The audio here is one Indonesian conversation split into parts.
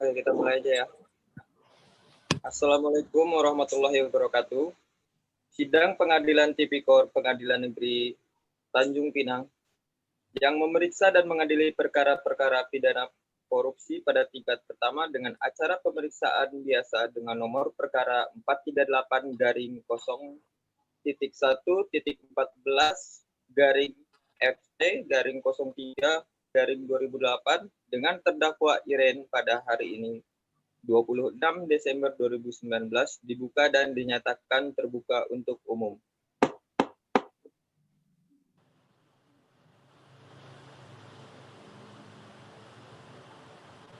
Oke, kita mulai aja ya. Assalamualaikum warahmatullahi wabarakatuh. Sidang Pengadilan Tipikor Pengadilan Negeri Tanjung Pinang yang memeriksa dan mengadili perkara-perkara pidana korupsi pada tingkat pertama dengan acara pemeriksaan biasa dengan nomor perkara 438-014-FC-FT-03-2008 dengan terdakwa Iren pada hari ini 26 Desember 2019 dibuka dan dinyatakan terbuka untuk umum.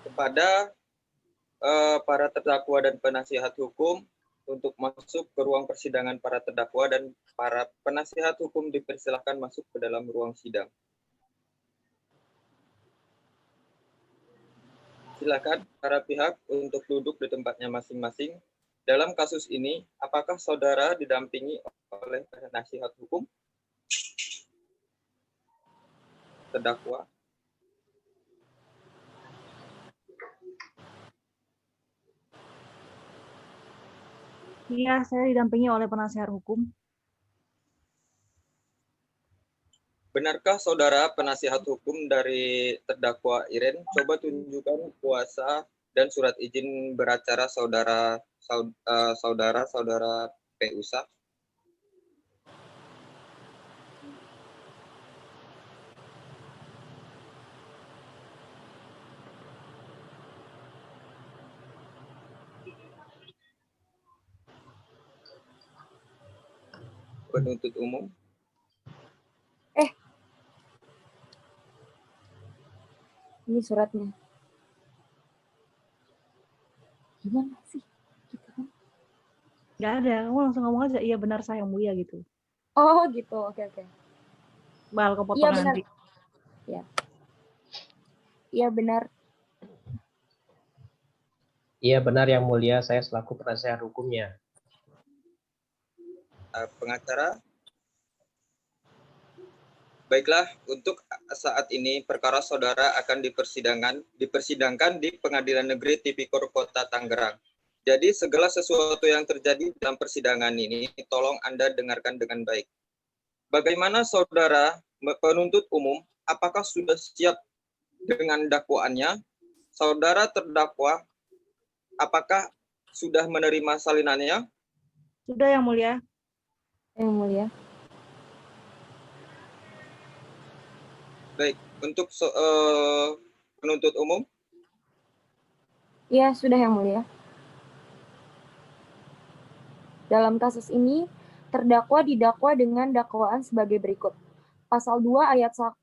Kepada para terdakwa dan penasihat hukum untuk masuk ke ruang persidangan, para terdakwa dan para penasihat hukum dipersilahkan masuk ke dalam ruang sidang. Silakan para pihak untuk duduk di tempatnya masing-masing. Dalam kasus ini, apakah saudara didampingi oleh penasihat hukum? Terdakwa. Iya, saya didampingi oleh penasihat hukum. Benarkah saudara penasihat hukum dari terdakwa Iren? Coba tunjukkan kuasa dan surat izin beracara saudara P. Usa. Penuntut umum. Ini suratnya. Gimana sih? Gitu kan? Nggak ada, kamu langsung ngomong aja, iya benar saya yang mulia gitu. Oh gitu, oke. Bal, kepotong Iya benar. nanti. Ya. Iya benar. Iya benar yang mulia, saya selaku penasihat hukumnya. Pengacara. Baiklah, untuk saat ini perkara saudara akan dipersidangkan di Pengadilan Negeri Tipikor Kota Tangerang. Jadi segala sesuatu yang terjadi dalam persidangan ini tolong Anda dengarkan dengan baik. Bagaimana saudara penuntut umum, apakah sudah siap dengan dakwaannya? Saudara terdakwa, apakah sudah menerima salinannya? Sudah yang mulia. Yang mulia. Baik, untuk penuntut umum? Iya, sudah yang mulia. Dalam kasus ini, terdakwa didakwa dengan dakwaan sebagai berikut. Pasal 2 ayat 1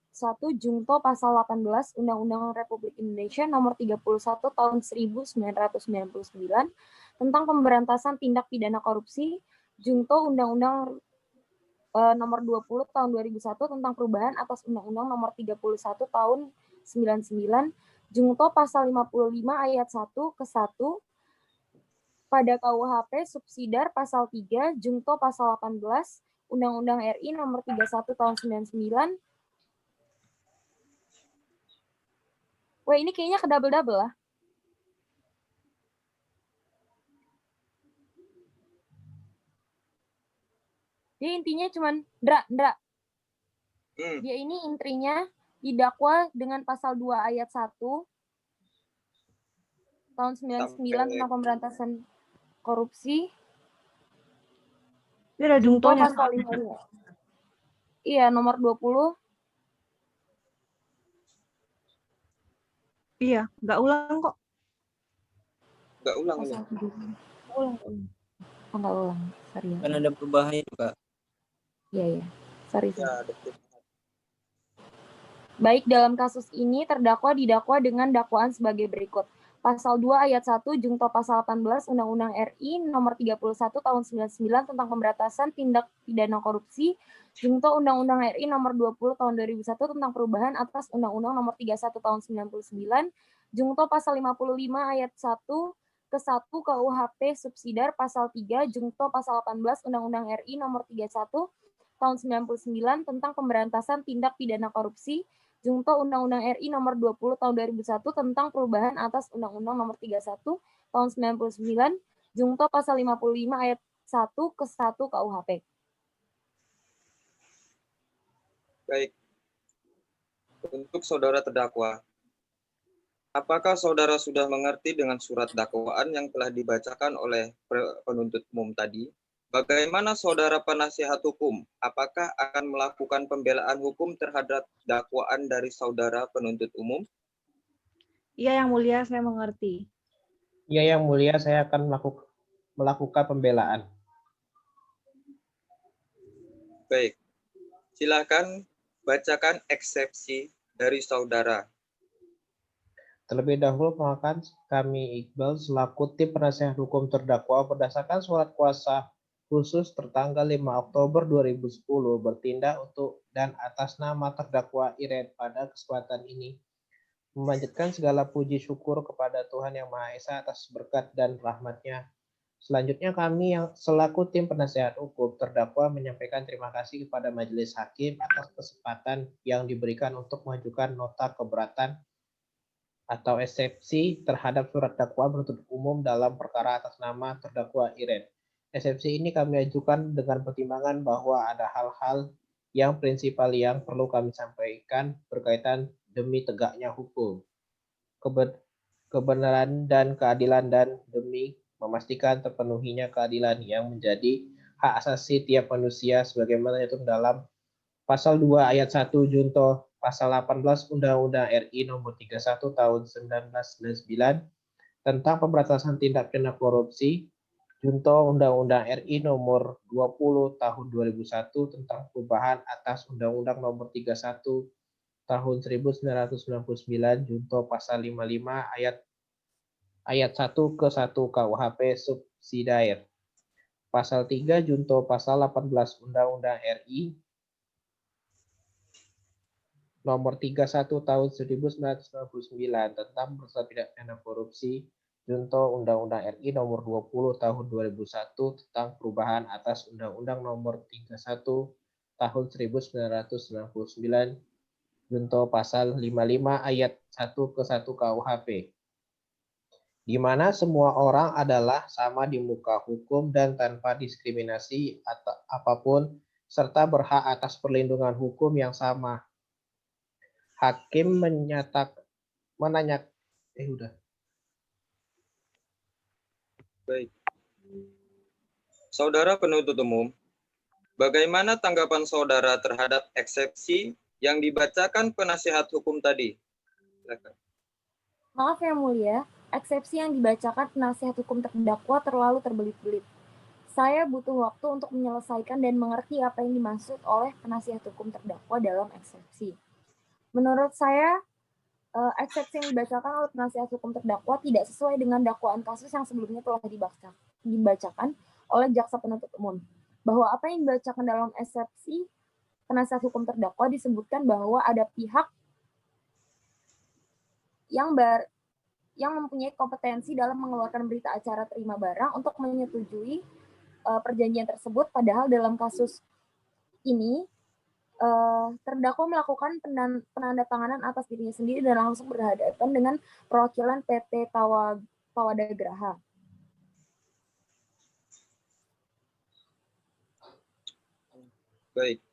Jungto pasal 18 Undang-Undang Republik Indonesia nomor 31 tahun 1999 tentang pemberantasan tindak pidana korupsi, Jungto Undang-Undang nomor 20 tahun 2001 tentang perubahan atas Undang-Undang nomor 31 tahun 99, Jungto pasal 55 ayat 1 ke 1 pada KUHP subsidiar pasal 3, Jungto pasal 18 Undang-Undang RI nomor 31 tahun 99. Wah, ini kayaknya ke double-double lah. Dia intinya cuman Ndra. Dia ini intinya didakwa dengan pasal 2 ayat 1 tahun 99 tentang pemberantasan korupsi. Ini ada Jungtonya. Pasal 5. Iya, nomor 20. Iya, nggak ulang kok. Nggak ulang ini. Ulang. Oh, nggak ulang. Sorry ya. Kan ada perubahan juga. Iya. Sorry. Ya, betul. Baik, dalam kasus ini terdakwa didakwa dengan dakwaan sebagai berikut. Pasal 2 ayat 1 Jungto pasal 18 Undang-Undang RI nomor 31 tahun 99 tentang pemberantasan tindak pidana korupsi, Jungto Undang-Undang RI nomor 20 tahun 2001 tentang perubahan atas Undang-Undang nomor 31 tahun 99, Jungto pasal 55 ayat 1 ke 1 KUHP subsidiar pasal 3, Jungto pasal 18 Undang-Undang RI nomor 31 tahun 99 tentang pemberantasan tindak pidana korupsi, Junto Undang-Undang RI Nomor 20 Tahun 2001 tentang perubahan atas Undang-Undang Nomor 31 Tahun 99, Junto Pasal 55 Ayat 1 ke 1 KUHP. Baik. Untuk saudara terdakwa, apakah saudara sudah mengerti dengan surat dakwaan yang telah dibacakan oleh penuntut umum tadi? Bagaimana saudara penasihat hukum? Apakah akan melakukan pembelaan hukum terhadap dakwaan dari saudara penuntut umum? Iya, Yang Mulia, saya mengerti. Ya, Yang Mulia, saya akan melakukan pembelaan. Baik. Silakan bacakan eksepsi dari saudara. Terlebih dahulu, perkenalkan kami Iqbal selaku tim penasihat hukum terdakwa berdasarkan surat kuasa khusus tertanggal 5 Oktober 2010 bertindak untuk dan atas nama terdakwa Iren pada kesempatan ini memanjatkan segala puji syukur kepada Tuhan Yang Maha Esa atas berkat dan rahmat-Nya. Selanjutnya kami yang selaku tim penasihat hukum terdakwa menyampaikan terima kasih kepada Majelis Hakim atas kesempatan yang diberikan untuk mengajukan nota keberatan atau eksepsi terhadap surat dakwaan penuntut umum dalam perkara atas nama terdakwa Iren. Eksepsi ini kami ajukan dengan pertimbangan bahwa ada hal-hal yang prinsipal yang perlu kami sampaikan berkaitan demi tegaknya hukum, kebenaran dan keadilan, dan demi memastikan terpenuhinya keadilan yang menjadi hak asasi tiap manusia sebagaimana diatur dalam Pasal 2 Ayat 1 Junto Pasal 18 Undang-Undang RI Nomor 31 Tahun 1999 tentang pemberantasan tindak pidana korupsi, Junto Undang-Undang RI Nomor 20 Tahun 2001 tentang perubahan atas Undang-Undang Nomor 31 Tahun 1999, Junto Pasal 55 Ayat 1 ke 1 KUHP Subsidiar. Pasal 3 Junto Pasal 18 Undang-Undang RI Nomor 31 Tahun 1999 tentang pemberantasan tindak pidana korupsi, Junto Undang-Undang RI Nomor 20 Tahun 2001 tentang perubahan atas Undang-Undang Nomor 31 Tahun 1999, Junto Pasal 55 Ayat 1 ke 1 KUHP, di mana semua orang adalah sama di muka hukum dan tanpa diskriminasi atau apapun, serta berhak atas perlindungan hukum yang sama. Hakim Baik. Saudara penuntut umum, bagaimana tanggapan saudara terhadap eksepsi yang dibacakan penasihat hukum tadi? Silakan. Maaf Yang Mulia, eksepsi yang dibacakan penasihat hukum terdakwa terlalu terbelit-belit. Saya butuh waktu untuk menyelesaikan dan mengerti apa yang dimaksud oleh penasihat hukum terdakwa dalam eksepsi. Menurut saya, eksepsi yang dibacakan oleh penasihat hukum terdakwa tidak sesuai dengan dakwaan kasus yang sebelumnya telah dibacakan oleh jaksa penuntut umum. Bahwa apa yang dibacakan dalam eksepsi penasihat hukum terdakwa disebutkan bahwa ada pihak yang mempunyai kompetensi dalam mengeluarkan berita acara terima barang untuk menyetujui perjanjian tersebut, padahal dalam kasus ini terdakwa melakukan penandatanganan atas dirinya sendiri dan langsung berhadapan dengan perwakilan PT Tawada Graha. Baik.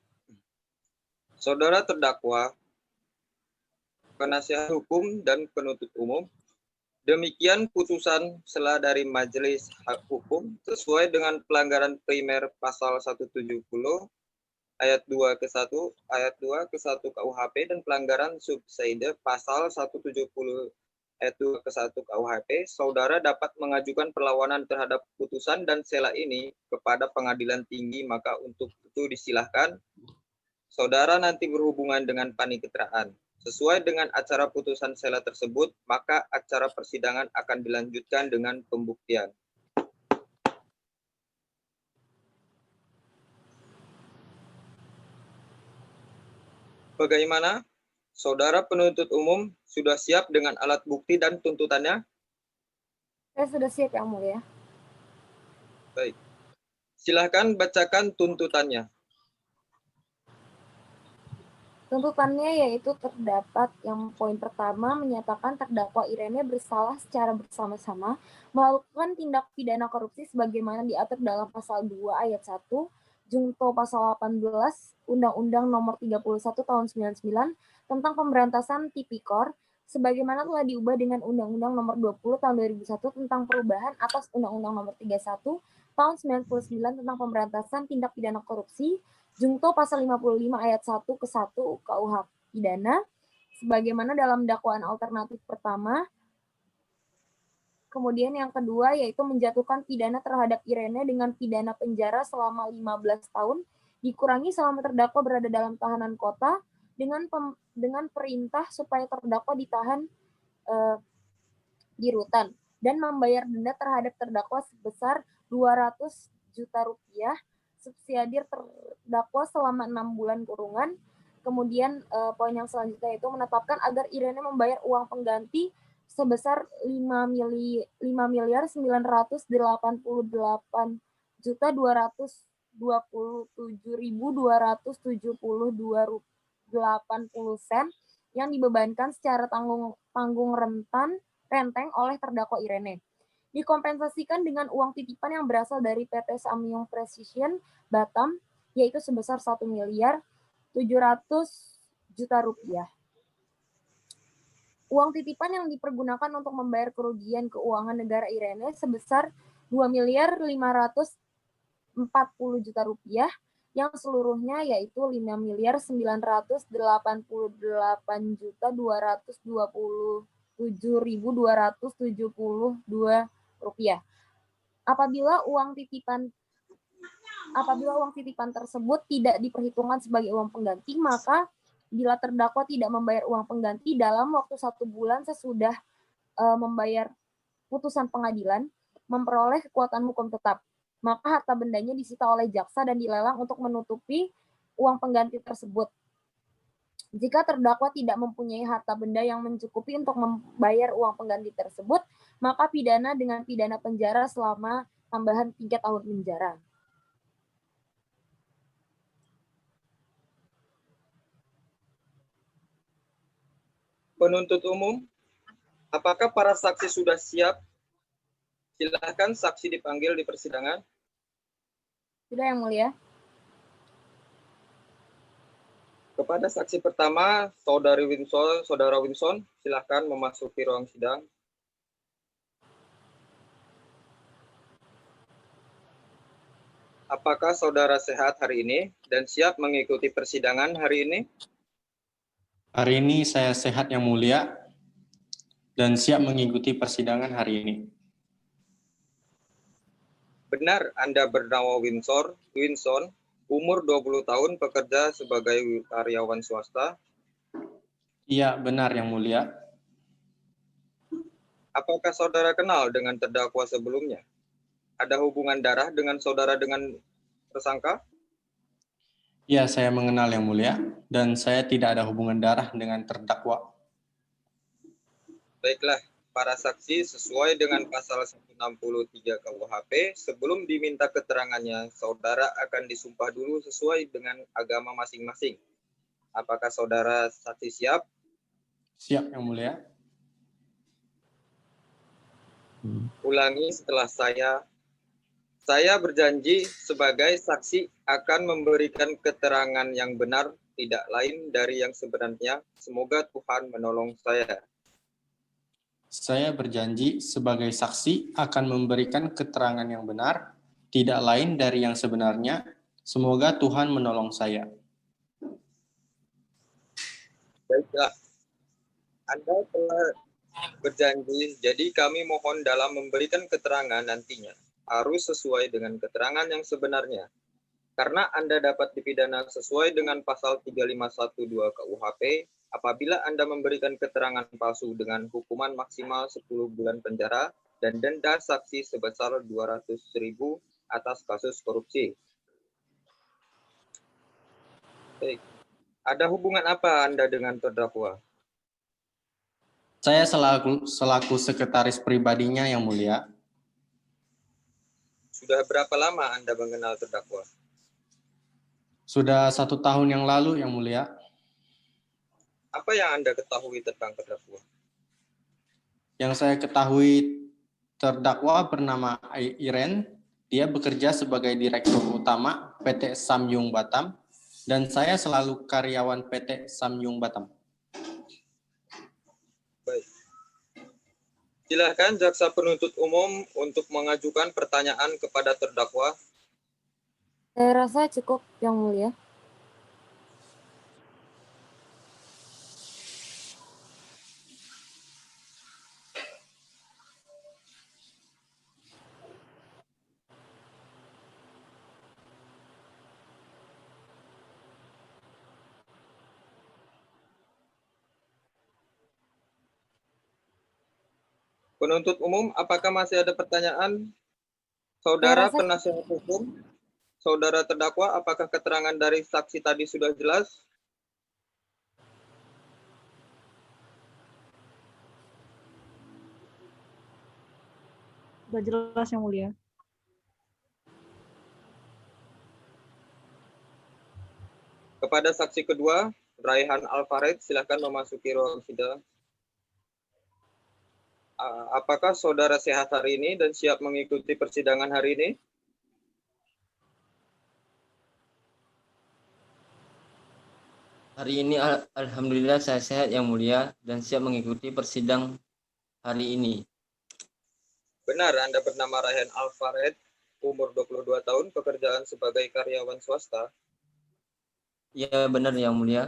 Saudara terdakwa, penasihat hukum dan penuntut umum, demikian putusan sela dari Majelis Hukum sesuai dengan pelanggaran primer pasal 170 ayat 2 ke 1, ayat 2 ke 1 KUHP dan pelanggaran subside pasal 170 ayat 2 ke 1 KUHP, saudara dapat mengajukan perlawanan terhadap putusan dan sela ini kepada pengadilan tinggi, maka untuk itu disilahkan saudara nanti berhubungan dengan paniteraan. Sesuai dengan acara putusan sela tersebut, maka acara persidangan akan dilanjutkan dengan pembuktian. Bagaimana? Saudara penuntut umum sudah siap dengan alat bukti dan tuntutannya? Saya sudah siap Yang Mulia. Baik. Silahkan bacakan tuntutannya. Tuntutannya yaitu terdapat yang poin pertama menyatakan terdakwa Irene bersalah secara bersama-sama melakukan tindak pidana korupsi sebagaimana diatur dalam pasal 2 ayat 1 Junto pasal 18 Undang-Undang Nomor 31 Tahun 99 tentang pemberantasan tipikor sebagaimana telah diubah dengan Undang-Undang Nomor 20 Tahun 2001 tentang perubahan atas Undang-Undang Nomor 31 Tahun 99 tentang pemberantasan tindak pidana korupsi Junto pasal 55 ayat 1 ke 1 KUH pidana sebagaimana dalam dakwaan alternatif pertama. Kemudian yang kedua yaitu menjatuhkan pidana terhadap Irene dengan pidana penjara selama 15 tahun dikurangi selama terdakwa berada dalam tahanan kota dengan perintah supaya terdakwa ditahan di rutan dan membayar denda terhadap terdakwa sebesar 200 juta rupiah subsidiar terdakwa selama 6 bulan kurungan. Kemudian poin yang selanjutnya itu menetapkan agar Irene membayar uang pengganti sebesar 5.288.227.272,80 yang dibebankan secara tanggung renteng oleh terdakwa Irene. Dikompensasikan dengan uang titipan yang berasal dari PT Samyang Precision Batam, yaitu sebesar 1.700.000.000 rupiah. Uang titipan yang dipergunakan untuk membayar kerugian keuangan negara Irene sebesar 2.540.000.000 rupiah, yang seluruhnya yaitu 5.988.227.272 rupiah. Apabila uang titipan tersebut tidak diperhitungkan sebagai uang pengganti, maka bila terdakwa tidak membayar uang pengganti dalam waktu 1 bulan sesudah membayar putusan pengadilan, memperoleh kekuatan hukum tetap, maka harta bendanya disita oleh jaksa dan dilelang untuk menutupi uang pengganti tersebut. Jika terdakwa tidak mempunyai harta benda yang mencukupi untuk membayar uang pengganti tersebut, maka pidana dengan pidana penjara selama tambahan 3 tahun penjara. Penuntut umum, apakah para saksi sudah siap? Silakan saksi dipanggil di persidangan. Sudah, Yang Mulia. Kepada saksi pertama, Saudara Winson, silakan memasuki ruang sidang. Apakah saudara sehat hari ini dan siap mengikuti persidangan hari ini? Hari ini saya sehat Yang Mulia dan siap mengikuti persidangan hari ini. Benar Anda bernama Winson, umur 20 tahun, bekerja sebagai karyawan swasta? Iya, benar Yang Mulia. Apakah saudara kenal dengan terdakwa sebelumnya? Ada hubungan darah dengan saudara dengan tersangka? Iya, saya mengenal Yang Mulia dan saya tidak ada hubungan darah dengan terdakwa. Baiklah, para saksi sesuai dengan pasal 163 KUHP, sebelum diminta keterangannya, saudara akan disumpah dulu sesuai dengan agama masing-masing. Apakah saudara saksi siap? Siap Yang Mulia. Ulangi setelah saya. Saya berjanji sebagai saksi akan memberikan keterangan yang benar, tidak lain dari yang sebenarnya. Semoga Tuhan menolong saya. Saya berjanji sebagai saksi akan memberikan keterangan yang benar, tidak lain dari yang sebenarnya. Semoga Tuhan menolong saya. Baiklah, Anda telah berjanji, jadi kami mohon dalam memberikan keterangan nantinya harus sesuai dengan keterangan yang sebenarnya. Karena Anda dapat dipidana sesuai dengan pasal 3512 KUHP, apabila Anda memberikan keterangan palsu dengan hukuman maksimal 10 bulan penjara dan denda saksi sebesar 200.000 atas kasus korupsi. Baik. Ada hubungan apa Anda dengan terdakwa? Saya selaku sekretaris pribadinya Yang Mulia. Sudah berapa lama Anda mengenal terdakwa? Sudah 1 tahun yang lalu Yang Mulia. Apa yang Anda ketahui tentang terdakwa? Yang saya ketahui, terdakwa bernama Iren. Dia bekerja sebagai direktur utama PT Samyung Batam, dan saya selalu karyawan PT Samyung Batam. Baik. Silakan jaksa penuntut umum untuk mengajukan pertanyaan kepada terdakwa. Saya rasa cukup, Yang Mulia. Penuntut umum, apakah masih ada pertanyaan? Saudara Saya rasa- penasihat hukum, saudara terdakwa, apakah keterangan dari saksi tadi sudah jelas? Sudah jelas Yang Mulia. Kepada saksi kedua, Raihan Alfared, silakan memasuki ruang sidang. Apakah saudara sehat hari ini dan siap mengikuti persidangan hari ini? Hari ini alhamdulillah saya sehat Yang Mulia dan siap mengikuti persidang hari ini. Benar, Anda bernama Raihan Alfared, umur 22 tahun, pekerjaan sebagai karyawan swasta. Ya benar Yang Mulia.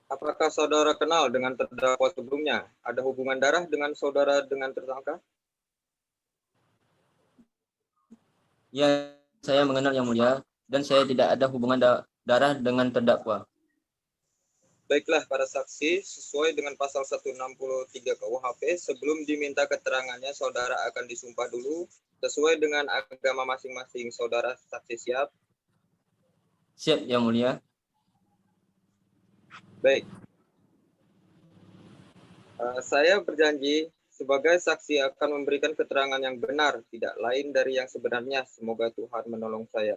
Apakah saudara kenal dengan terdakwa sebelumnya? Ada hubungan darah dengan saudara dengan tersangka? Ya, saya mengenal Yang Mulia dan saya tidak ada hubungan darah dengan terdakwa. Baiklah para saksi, sesuai dengan pasal 163 KUHP, sebelum diminta keterangannya, saudara akan disumpah dulu. Sesuai dengan agama masing-masing, saudara saksi siap? Siap Yang Mulia. Baik. Saya berjanji sebagai saksi akan memberikan keterangan yang benar, tidak lain dari yang sebenarnya. Semoga Tuhan menolong saya.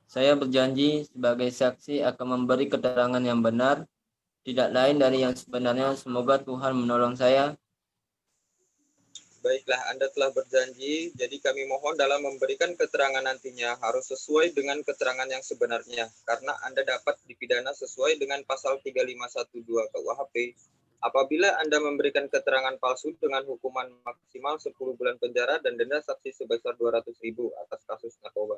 Saya berjanji sebagai saksi akan memberi keterangan yang benar, tidak lain dari yang sebenarnya. Semoga Tuhan menolong saya. Baiklah, Anda telah berjanji, jadi kami mohon dalam memberikan keterangan nantinya harus sesuai dengan keterangan yang sebenarnya, karena Anda dapat dipidana sesuai dengan pasal 3512 KUHP. Apabila Anda memberikan keterangan palsu dengan hukuman maksimal 10 bulan penjara dan denda saksi sebesar 200.000 atas kasus narkoba.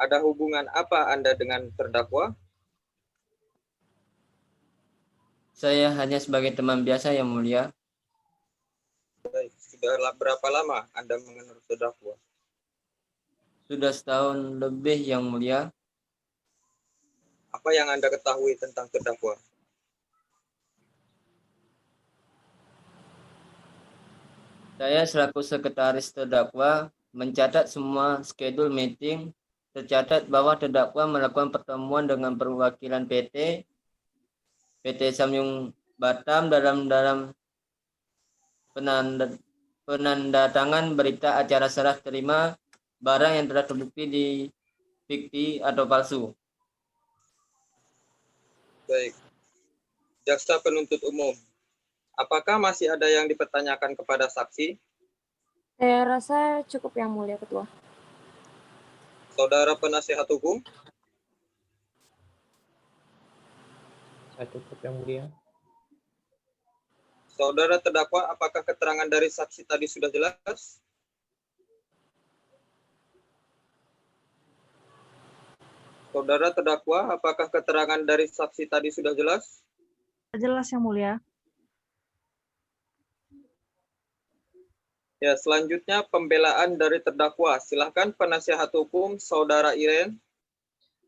Ada hubungan apa Anda dengan terdakwa? Saya hanya sebagai teman biasa Yang Mulia. Baik, sudah berapa lama Anda mengenal terdakwa? Sudah setahun lebih Yang Mulia. Apa yang Anda ketahui tentang terdakwa? Saya selaku sekretaris terdakwa mencatat semua schedule meeting. Tercatat bahwa terdakwa melakukan pertemuan dengan perwakilan PT Samyung Batam dalam penandatangan berita acara serah terima barang yang telah terbukti di fiktif atau palsu. Baik. Jaksa penuntut umum, apakah masih ada yang dipertanyakan kepada saksi? Saya rasa cukup Yang Mulia Ketua. Saudara penasihat hukum, Saya cukup, Yang Mulia. saudara terdakwa, apakah keterangan dari saksi tadi sudah jelas? Saudara terdakwa, apakah keterangan dari saksi tadi sudah jelas? Jelas Yang Mulia. Ya, selanjutnya pembelaan dari terdakwa. Silahkan penasihat hukum, Saudara Iren.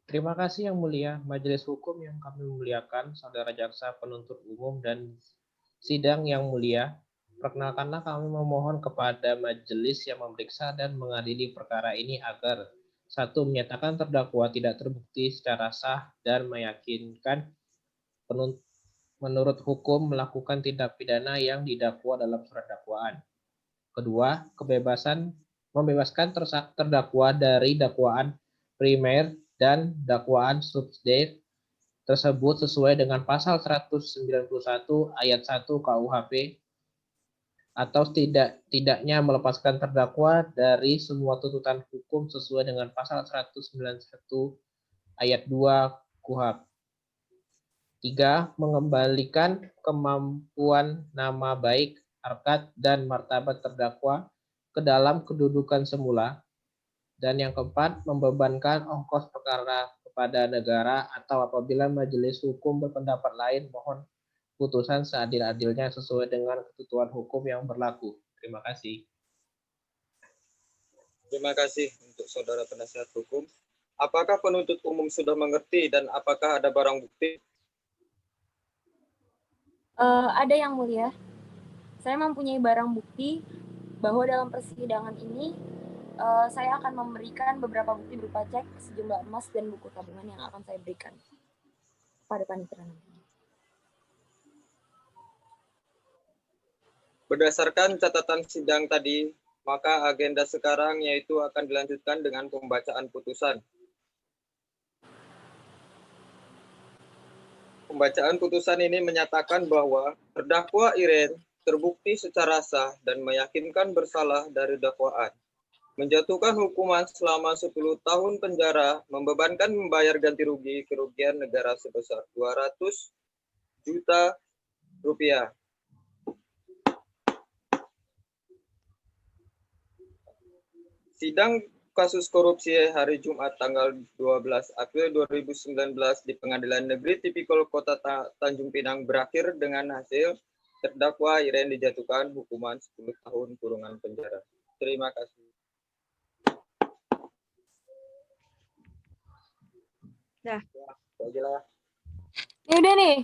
Terima kasih Yang Mulia, Majelis Hukum yang kami muliakan, Saudara Jaksa Penuntut Umum dan Sidang yang mulia. Perkenalkanlah kami memohon kepada majelis yang memeriksa dan mengadili perkara ini agar 1. Menyatakan terdakwa tidak terbukti secara sah dan meyakinkan menurut hukum melakukan tindak pidana yang didakwa dalam surat dakwaan. 2. Membebaskan terdakwa dari dakwaan primer dan dakwaan subsidiar tersebut sesuai dengan pasal 191 ayat 1 KUHP atau tidaknya melepaskan terdakwa dari semua tuntutan hukum sesuai dengan pasal 191 ayat 2 KUHP. 3. Mengembalikan kemampuan nama baik, harkat, dan martabat terdakwa ke dalam kedudukan semula. Dan yang keempat, membebankan ongkos perkara kepada negara atau apabila majelis hukum berpendapat lain, mohon putusan seadil-adilnya sesuai dengan ketentuan hukum yang berlaku. Terima kasih. Terima kasih untuk saudara penasihat hukum. Apakah penuntut umum sudah mengerti dan apakah ada barang bukti? Ada yang mulia. Saya mempunyai barang bukti bahwa dalam persidangan ini saya akan memberikan beberapa bukti berupa cek, sejumlah emas, dan buku tabungan yang akan saya berikan pada panitera nanti. Berdasarkan catatan sidang tadi, maka agenda sekarang yaitu akan dilanjutkan dengan pembacaan putusan. Pembacaan putusan ini menyatakan bahwa terdakwa Iren terbukti secara sah dan meyakinkan bersalah dari dakwaan, menjatuhkan hukuman selama 10 tahun penjara, membebankan membayar ganti rugi kerugian negara sebesar 200 juta rupiah. Sidang kasus korupsi hari Jumat tanggal 12 April 2019 di Pengadilan Negeri Tipikor Kota Tanjung Pinang berakhir dengan hasil terdakwa Iren dijatuhkan hukuman 10 tahun kurungan penjara. Terima kasih. Dah. Ya udah lah. Ya udah nih.